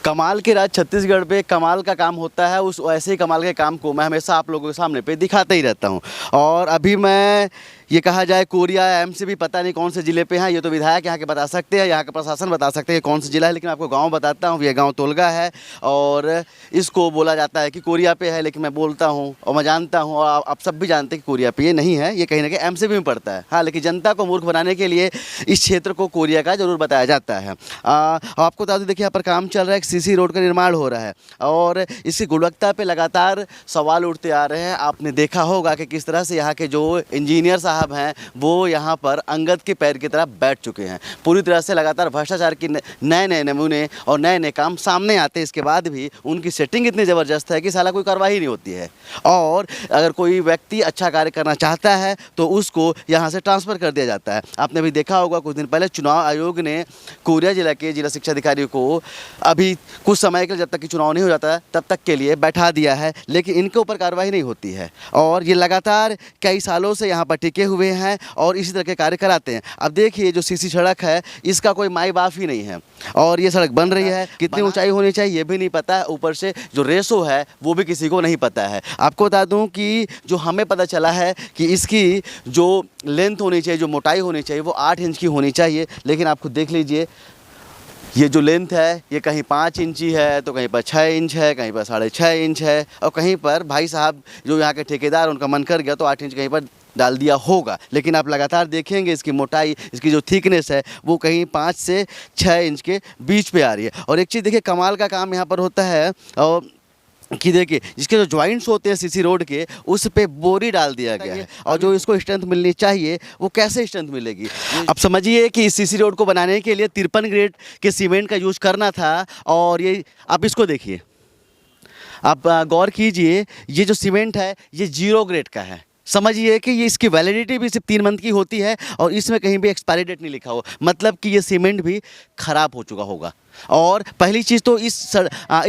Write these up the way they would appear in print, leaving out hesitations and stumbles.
कमाल के राज छत्तीसगढ़ पे कमाल का काम होता है, उस ऐसे ही कमाल के काम को मैं हमेशा आप लोगों के सामने पे दिखाते ही रहता हूँ। और अभी मैं ये कहा जाए कोरिया एमसीबी पता नहीं कौन से ज़िले पे हैं, ये तो विधायक यहाँ के बता सकते हैं, यहाँ का प्रशासन बता सकते हैं कौन सा ज़िला है, लेकिन आपको गांव बताता हूँ। ये गांव तोलगा है और इसको बोला जाता है कि कोरिया पे है, लेकिन मैं बोलता हूँ और मैं जानता हूँ और आप सब भी जानते हैं कि कोरिया पे ये नहीं है, ये कहीं ना कहीं एमसीबी में पड़ता है। हाँ, लेकिन जनता को मूर्ख बनाने के लिए इस क्षेत्र को कोरिया का जरूर बताया जाता है। आपको बता दें, देखिए यहाँ पर काम चल रहा है, एक सीसी रोड का निर्माण हो रहा है और इसकी गुणवत्ता पे लगातार सवाल उठते आ रहे हैं। आपने देखा होगा कि किस तरह से यहाँ के जो इंजीनियर साहब हैं वो यहाँ पर अंगद के पैर की तरह बैठ चुके हैं। पूरी तरह से लगातार भ्रष्टाचार की नए नए नमूने और नए नए काम सामने आते हैं, इसके बाद भी उनकी सेटिंग इतनी ज़बरदस्त है कि साला कोई कार्रवाई नहीं होती है। और अगर कोई व्यक्ति अच्छा कार्य करना चाहता है तो उसको यहाँ से ट्रांसफ़र कर दिया जाता है। आपने भी देखा होगा कुछ दिन पहले चुनाव आयोग ने कोरिया जिला के जिला शिक्षा अधिकारी को अभी कुछ समय के लिए, जब तक कि चुनाव नहीं हो जाता तब तक के लिए बैठा दिया है, लेकिन इनके ऊपर कार्रवाई नहीं होती है। और ये लगातार कई सालों से यहाँ पर टिके हुए हैं और इसी तरह के कार्य कराते हैं। अब देखिए जो सीसी सड़क है इसका कोई माई बाप ही नहीं है और ये सड़क बन रही है, कितनी ऊंचाई होनी चाहिए ये भी नहीं पता है, ऊपर से जो रेशो है वो भी किसी को नहीं पता है। आपको बता दूं कि जो हमें पता चला है कि इसकी जो लेंथ होनी चाहिए, जो मोटाई होनी चाहिए वो 8 इंच की होनी चाहिए, लेकिन आप खुद देख लीजिए ये जो लेंथ है ये कहीं 5 इंची है, तो कहीं पर 6 इंच है, कहीं पर 6.5 इंच है, और कहीं पर भाई साहब जो यहाँ के ठेकेदार उनका मन कर गया तो 8 इंच कहीं पर डाल दिया होगा। लेकिन आप लगातार देखेंगे इसकी मोटाई, इसकी जो थिकनेस है वो कहीं 5 से 6 इंच के बीच पे आ रही है। और एक चीज़ देखिए कमाल का काम यहाँ पर होता है और कि देखिए जिसके जो जॉइंट्स होते हैं सीसी रोड के उस पे बोरी डाल दिया गया है, और जो इसको स्ट्रेंथ मिलनी चाहिए वो कैसे स्ट्रेंथ मिलेगी। अब समझिए कि इस सीसी रोड को बनाने के लिए 53 ग्रेड के सीमेंट का यूज़ करना था, और ये आप इसको देखिए, आप गौर कीजिए, ये जो सीमेंट है ये 0 ग्रेड का है। समझिए कि ये इसकी वैलिडिटी भी सिर्फ 3 मंथ की होती है और इसमें कहीं भी एक्सपायरी डेट नहीं लिखा हो, मतलब कि ये सीमेंट भी ख़राब हो चुका होगा। और पहली चीज़ तो इस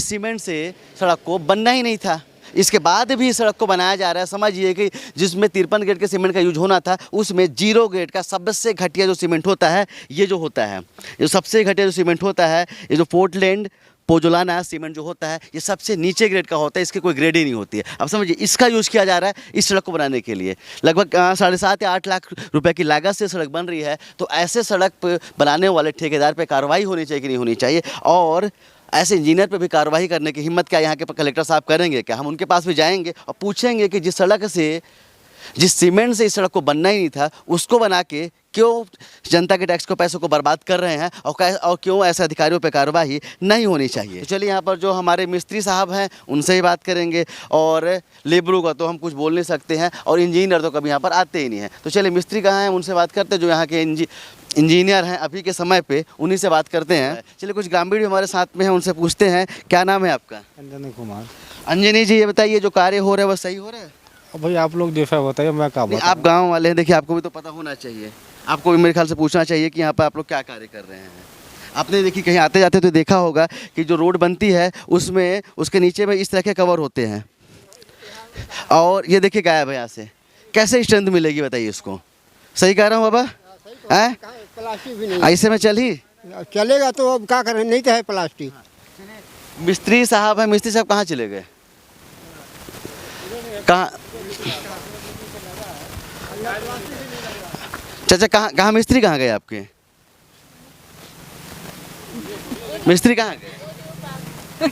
सीमेंट से सड़क को बनना ही नहीं था, इसके बाद भी इस सड़क को बनाया जा रहा है। समझिए कि जिसमें 53 ग्रेड के सीमेंट का यूज होना था उसमें 0 ग्रेड का सबसे घटिया जो सीमेंट होता है, ये जो होता है, जो सबसे घटिया जो सीमेंट होता है, ये जो पोर्टलैंड पोजोलाना सीमेंट जो होता है ये सबसे नीचे ग्रेड का होता है, इसकी कोई ग्रेड ही नहीं होती है। अब समझिए इसका यूज़ किया जा रहा है इस सड़क को बनाने के लिए। लगभग 7.5 या 8 लाख रुपए की लागत से सड़क बन रही है, तो ऐसे सड़क बनाने वाले ठेकेदार पे कार्रवाई होनी चाहिए कि नहीं होनी चाहिए, और ऐसे इंजीनियर पे भी कार्रवाई करने की हिम्मत क्या यहाँ के कलेक्टर साहब करेंगे क्या? हम उनके पास भी जाएंगे और पूछेंगे कि जिस सीमेंट से इस सड़क को बनना ही नहीं था उसको बना के क्यों जनता के टैक्स को पैसों को बर्बाद कर रहे हैं, और क्यों ऐसे अधिकारियों पे कार्रवाई नहीं होनी चाहिए। तो चलिए यहाँ पर जो हमारे मिस्त्री साहब हैं उनसे ही बात करेंगे, और लेबरों का तो हम कुछ बोल नहीं सकते हैं, और इंजीनियर तो कभी यहाँ पर आते ही नहीं हैं। तो चलिए मिस्त्री कहाँ हैं उनसे बात करते हैं, जो यहाँ के इंजीनियर हैं अभी के समय पे, उन्हीं से बात करते हैं। चलिए कुछ ग्रामीण भी हमारे साथ में हैं, उनसे पूछते हैं। क्या नाम है आपका? अंजनी कुमार। अंजनी जी, ये बताइए जो कार्य हो रहा है वो सही हो रहा है? भाई आप लोग जैसा बताइए, मैं क्या बताऊं। आप गांव वाले हैं, देखिए आपको भी तो पता होना चाहिए, आपको भी मेरे ख्याल से पूछना चाहिए कि यहाँ पर आप लोग क्या कार्य कर रहे हैं। आपने देखिए कहीं आते जाते तो देखा होगा कि जो रोड बनती है उसमें उसके नीचे में इस तरह के कवर होते हैं, और ये देखिए गायब है यहाँ से। कैसे स्ट्रेंथ मिलेगी बताइए इसको? सही कह रहा हूँ बाबा? हैं प्लास्टिक भी नहीं ऐसे में चलेगा तो अब क्या करें, नहीं तो है प्लास्टिक। मिस्त्री साहब है, मिस्त्री साहब कहाँ चले गए? कहाँ चाचा, कहाँ मिस्त्री कहाँ गए आपके? मिस्त्री कहाँ गए?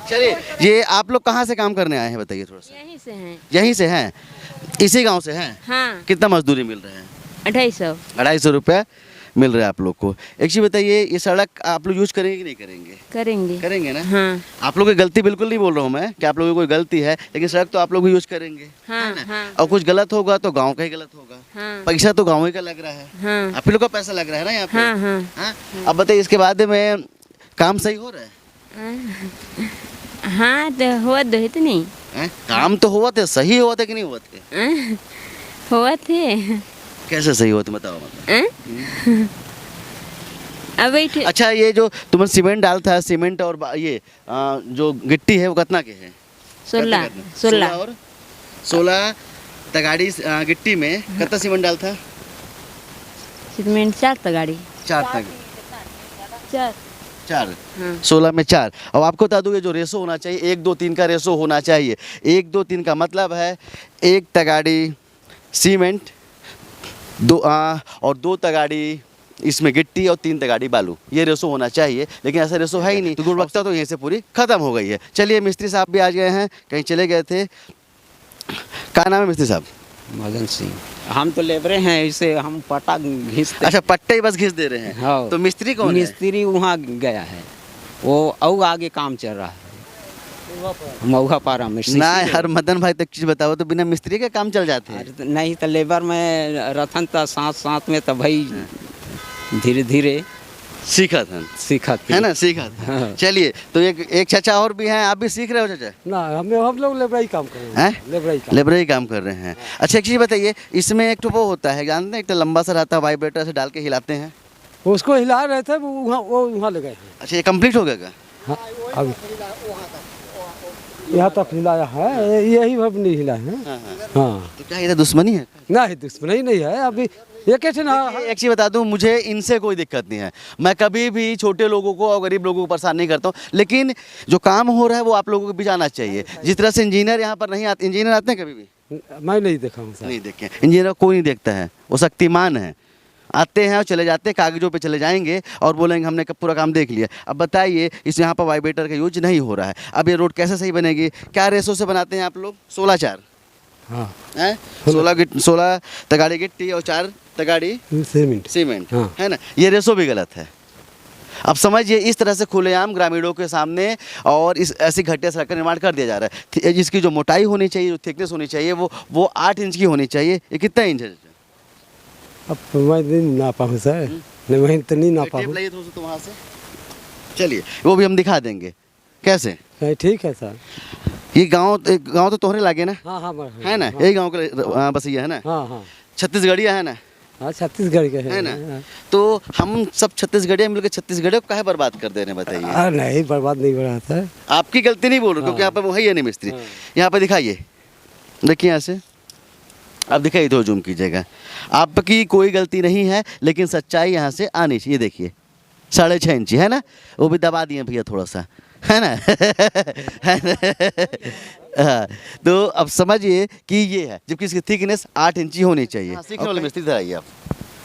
चलिए, ये आप लोग कहाँ से काम करने आए हैं बताइए थोड़ा सा। यहीं से हैं। यहीं से हैं? इसी गांव से हैं? हाँ। कितना मजदूरी मिल रहा है? 250 रुपये मिल रहा है आप लोग को। एक चीज़ बताइए, ये सड़क आप लोग यूज़ करेंगे कि नहीं करेंगे? करेंगे। करेंगे ना? हाँ। आप लोगों की गलती बिल्कुल नहीं बोल रहा हूँ मैं कि आप लोगों की कोई गलती है, लेकिन सड़क तो आप लोग भी यूज़ करेंगे। हाँ, हाँ। और कुछ गलत होगा तो गांव का ही गलत होगा। हाँ। पैसा तो गांव ही का लग रहा है। हाँ। आप लोग का पैसा लग रहा है ना यहाँ पे। हाँ, हाँ। हाँ? अब बताइए इसके बाद में काम सही हो रहा है? हाँ तो हुआ दो तो नहीं। काम तो हुआ थे, सही हुआ थे कि नहीं हुआ थे? हुआ थे। कैसे सही हुआ थे बताओ? मतलब अब अच्छा, ये जो तुम सीमेंट डालता है, सीमेंट और ये जो गिट्टी है वो कितना के है? 16 तगाड़ी गिट्टी में कितना सीमेंट डालता? सीमेंट 4 तगाड़ी। 4 तक 4 हाँ 16 में 4। और आपको बता दूँ ये जो रेशो होना चाहिए 1 2 3 का रेशो होना चाहिए। 1 2 3 का मतलब है 1 तगाड़ी सीमेंट और 2 तगाड़ी इसमें गिट्टी और 3 तगाड़ी बालू, ये रेशो होना चाहिए, लेकिन ऐसा रेशो है ही नहीं, तो गुणवत्ता तो यहीं से पूरी खत्म हो गई है। चलिए मिस्त्री साहब भी आ गए हैं, कहीं चले गए थे। क्या नाम है मिस्त्री साहब? मदन सिंह। हम तो लेबरे हैं, इसे हम पटा घिसते। अच्छा, पट्टे ही बस घिस दे रहे हैं। हाँ। तो मिस्त्री कौन है? मिस्त्री वहाँ गया है, वो और आगे काम चल रहा है मऊहा पारा में। ना यार मदन भाई, तो चीज बताओ, तो बिना मिस्त्री के काम चल जाते हैं? अरे तो नहीं तो लेबर में रथन था साथ साथ में, तो भाई धीरे धीरे सीखा था, सीखा है ना, सीखा था। हाँ। चलिए, तो एक चाचा और भी हैं, आप भी सीख रहे हो चाचा? ना हम लोग लेबराई काम कर रहे हैं? हैं, लेबराई काम। लेबररी काम कर रहे हैं। अच्छा एक चीज़ बताइए, इसमें एक तो वो होता है, जानते हैं, एक तो लंबा सा रहता है, वाइब्रेटर से डाल के हिलाते हैं। उसको हिला रहे थे, वो वहाँ ले गए हैं। अच्छा, ये कंप्लीट हो गया क्या? हाँ अभी यहाँ तक हिलाया है, यही भर नहीं हिला है। हाँ हाँ। हाँ तो क्या ये दुश्मनी है? नहीं, दुश्मनी नहीं है अभी। ये कैसे ना एक चीज़ बता दूं, मुझे इनसे कोई दिक्कत नहीं है, मैं कभी भी छोटे लोगों को और गरीब लोगों को परेशान नहीं करता हूं, लेकिन जो काम हो रहा है वो आप लोगों को भी जाना चाहिए। जिस तरह से इंजीनियर यहाँ पर नहीं आते, इंजीनियर आते हैं कभी भी? मैं नहीं देखा हूँ सर। नहीं देखे, इंजीनियर कोई नहीं देखता है, वो शक्तिमान है, आते हैं और चले जाते हैं, कागजों पे चले जाएंगे और बोलेंगे हमने पूरा काम देख लिया। अब बताइए, इस यहाँ पर वाइब्रेटर का यूज नहीं हो रहा है, अब ये रोड कैसे सही बनेगी? क्या रेशो से बनाते हैं आप लोग? 16-4 हाँ हैं? 16 तगाड़ी गिट्टी और 4 तगाड़ी सीमेंट, हाँ। है ना? ये रेशो भी गलत है। अब समझिए, इस तरह से खुलेआम ग्रामीणों के सामने और इस ऐसी घटिया सड़क का निर्माण कर दिया जा रहा है, जिसकी जो मोटाई होनी चाहिए, जो थिकनेस होनी चाहिए, वो 8 इंच की होनी चाहिए। ये कितना इंच है? अब मैं नहीं नापा हूँ सर, नहीं मैं तो नहीं नापा टेप हूँ। लाइए थोड़ा सा तो वहाँ से। चलिए, वो भी हम दिखा देंगे कैसे। नहीं ठीक है सर। ये गांव तो तोहरे लागे ना, हाँ हाँ है ना? यही गांव के बसिया है ना? हाँ हाँ छत्तीसगढ़िया है ना? हाँ छत्तीसगढ़ के है ना? तो हम सब छत्तीसगढ़िया मिलकर छत्तीसगढ़ को काहे बर्बाद कर दे रहे हैं बताइए? नहीं बर्बाद नहीं हो रहा था। आपकी गलती नहीं बोल रहे, क्योंकि यहाँ पर वो है ही नहीं मिस्त्री। हाँ। यहाँ पर दिखाइए, देखिए यहाँ से आप दिखाइए, तो जूम कीजिएगा। आपकी कोई गलती नहीं है, लेकिन सच्चाई यहाँ से आनी चाहिए। देखिए 6.5 इंची है ना, वो भी दबा दिए भैया थोड़ा सा, है ना? है ना? हाँ, तो अब समझिए कि ये है, जबकि इसकी थिकनेस 8 इंची होनी चाहिए। सीखने वाले मिस्त्री इधर आइए आप,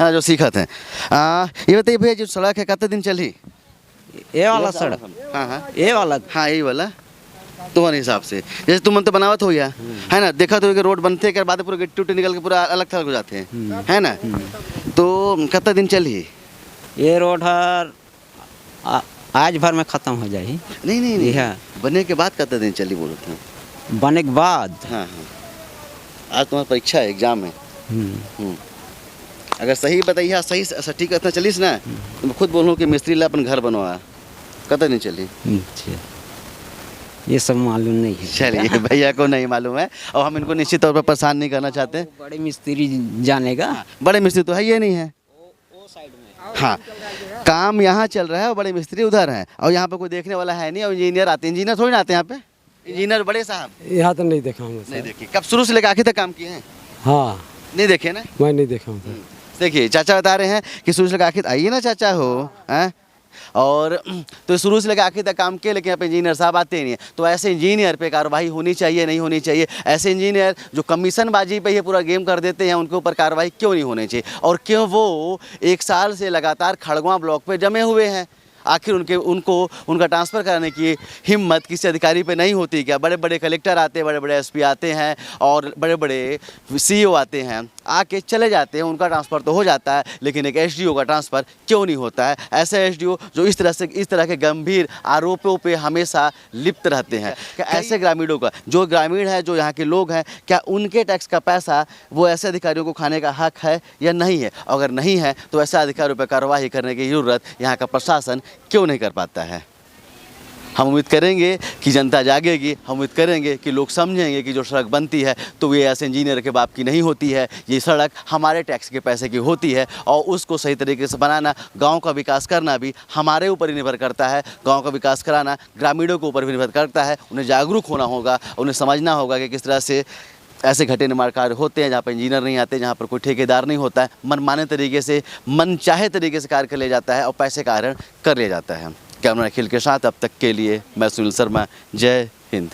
है ना, जो सीखा थे। ये बताइए भैया, जो सड़क है कितने दिन चली? ये वाला सड़क, हाँ हाँ ये वाला हाँ, यही वाला तुम्हारे हिसाब से, जैसे तुम तो बनावत हो या, है ना? देखा तो कि रोड बनते के बाद पूरा गिट्टी उट्टी निकल के पूरा अलग थलग हो जाते हैं, है ना? तो कितना दिन चली? ये रोड हर आज भर में खत्म हो जाए। नहीं नहीं नहीं, हाँ। बनने के बाद कितना दिन चली बोलो तुम? बने के बाद। हाँ हाँ, आज तुम्हारा परीक्षा है, एग्जाम है। अगर सही बताइए, सही सटीक इतना चलीस ना, तो मैं खुद बोलूँ कि मिस्त्री ला अपन घर बनवा, कितना दिन चली? अच्छा, ये सब मालूम नहीं है। चलिए, भैया को नहीं मालूम है, और हम इनको निश्चित तौर पर परेशान नहीं करना चाहते। बड़े मिस्त्री जानेगा। बड़े मिस्त्री तो है ये नहीं है। हाँ, काम यहाँ चल रहा है और बड़े मिस्त्री उधर हैं, और यहाँ पे कोई देखने वाला है नहीं, और इंजीनियर आते हैं। इंजीनियर थोड़ी ना आते हैं यहाँ पे, इंजीनियर बड़े साहब यहाँ तो नहीं देखा हूँ नहीं सर। देखिए। कब शुरू से लेकर आखिर तक काम किए हैं? हाँ नहीं देखे ना? मैं नहीं देखा हूँ सर। देखिए, चाचा बता रहे हैं कि शुरू से लेकर आखिर, आइए ना चाचा हो, हैं? और तो शुरू से लेकर आखिर तक काम किए, लेकिन यहाँ पे इंजीनियर साहब आते ही नहीं है। तो ऐसे इंजीनियर पे कार्रवाई होनी चाहिए, नहीं होनी चाहिए? ऐसे इंजीनियर जो कमीशनबाजी पे ये पूरा गेम कर देते हैं, उनके ऊपर कार्रवाई क्यों नहीं होनी चाहिए? और क्यों वो 1 साल से लगातार खड़गवां ब्लॉक पे जमे हुए हैं? आखिर उनका ट्रांसफ़र कराने की हिम्मत किसी अधिकारी पे नहीं होती क्या? बड़े बड़े कलेक्टर आते हैं, बड़े बड़े एसपी आते हैं, और बड़े बड़े सीईओ आते हैं, आके चले जाते हैं, उनका ट्रांसफ़र तो हो जाता है, लेकिन एक एसडीओ का ट्रांसफ़र क्यों नहीं होता है? ऐसे एसडीओ जो इस तरह के गंभीर आरोपों पे हमेशा लिप्त रहते हैं, क्या ऐसे ग्रामीणों का, जो ग्रामीण है, जो यहाँ के लोग हैं, क्या उनके टैक्स का पैसा वो ऐसे अधिकारियों को खाने का हक है या नहीं है? अगर नहीं है, तो ऐसे अधिकारियों पर कार्रवाई करने की ज़रूरत यहाँ का प्रशासन क्यों नहीं कर पाता है? हम उम्मीद करेंगे कि जनता जागेगी, हम उम्मीद करेंगे कि लोग समझेंगे कि जो सड़क बनती है तो ये ऐसे इंजीनियर के बाप की नहीं होती है, ये सड़क हमारे टैक्स के पैसे की होती है, और उसको सही तरीके से बनाना, गांव का विकास करना भी हमारे ऊपर ही निर्भर करता है। गांव का विकास कराना ग्रामीणों के ऊपर भी निर्भर करता है। उन्हें जागरूक होना होगा, उन्हें समझना होगा कि किस तरह से ऐसे घटे निर्माण कार्य होते हैं जहाँ पर इंजीनियर नहीं आते, जहाँ पर कोई ठेकेदार नहीं होता है, मनमाने तरीके से, मन चाहे तरीके से कार्य कर लिया जाता है और पैसे का आहरण कर लिया जाता है। कैमरा अखिल के साथ अब तक के लिए मैं सुनील शर्मा, जय हिंद।